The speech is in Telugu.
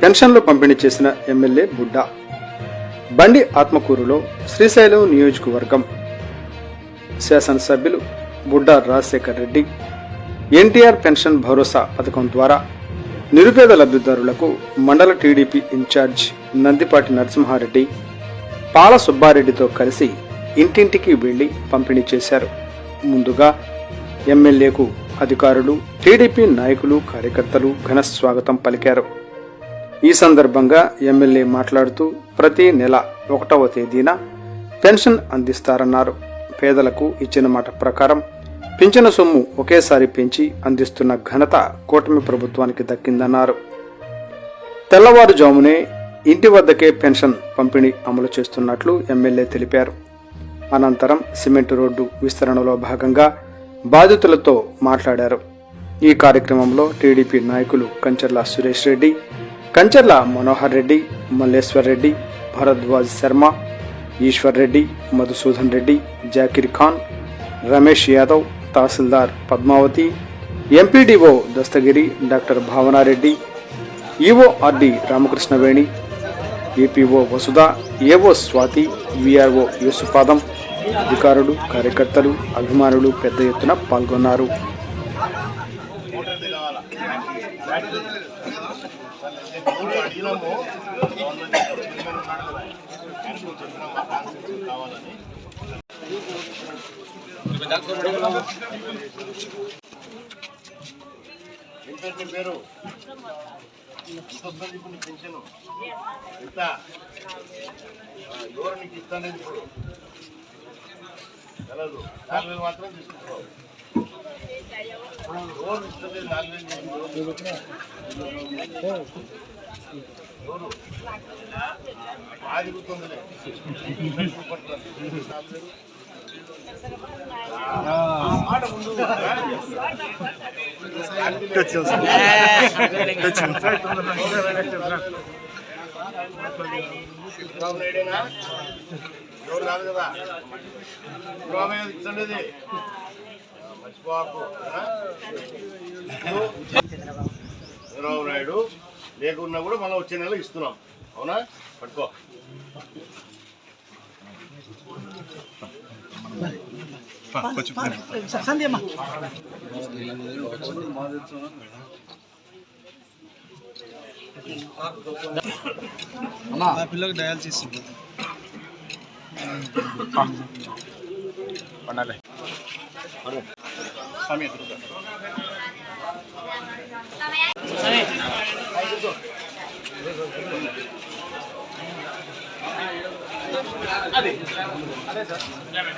పెన్షన్లు పంపిణీ చేసిన ఎమ్మెల్యే బుడ్డా. బండి ఆత్మకూరులో శ్రీశైలం నియోజకవర్గం శాసనసభ్యులు బుడ్డా రాజశేఖర్ రెడ్డి ఎన్టీఆర్ పెన్షన్ భరోసా పథకం ద్వారా నిరుపేద లబ్ధిదారులకు మండల టీడీపీ ఇన్ఛార్జ్ నందిపాటి నరసింహారెడ్డి పాల సుబ్బారెడ్డితో కలిసి ఇంటింటికి వెళ్లి పంపిణీ చేశారు. ముందుగా ఎమ్మెల్యేకు అధికారులు, టీడీపీ నాయకులు, కార్యకర్తలు ఘన స్వాగతం పలికారు. ఈ సందర్భంగా ఎమ్మెల్యే మాట్లాడుతూ ప్రతి నెల 1వ తేదీన పెన్షన్ అందిస్తారన్నారు. పేదలకు ఇచ్చిన మాట ప్రకారం పింఛను సొమ్ము ఒకేసారి పెంచి అందిస్తున్న ఘనత కూటమి ప్రభుత్వానికి దక్కిందన్నారు. తెల్లవారుజామునే ఇంటి వద్దకే పెన్షన్ పంపిణీ అమలు చేస్తున్నట్లు ఎమ్మెల్యే తెలిపారు. అనంతరం సిమెంట్ రోడ్డు విస్తరణలో భాగంగా బాధితులతో మాట్లాడారు. ఈ కార్యక్రమంలో టీడీపీ నాయకులు Kancharla Suresh Reddy, Kancharla Manohar Reddy, Malleswar Reddy, Bharadwaj Sharma, Eshwar Reddy, Madhusudan Reddy, Zakir Khan, Ramesh Yadav, tahsildar Padmavathi, MPDO Dastagiri, doctor Bhavanareddy, EO RD Ramakrishnaveni, APO Vasudha, AO Swathi, VRO Yesupadam, అధికారులు, కార్యకర్తలు, అభిమానులు పెద్ద ఎత్తున పాల్గొన్నారు. మాత్రం తీసుకుంటాం. ఆదిగుతుందిలే మాట ముందు ఎవరు రాదు కదా ఇచ్చండి మర్చిపోకు. చంద్రబాబు నాయుడు లేకున్నా కూడా మనం వచ్చే నెల ఇస్తున్నాం. అవునా? పట్టుకో. పిల్లలకు డయాలసిస్ అదే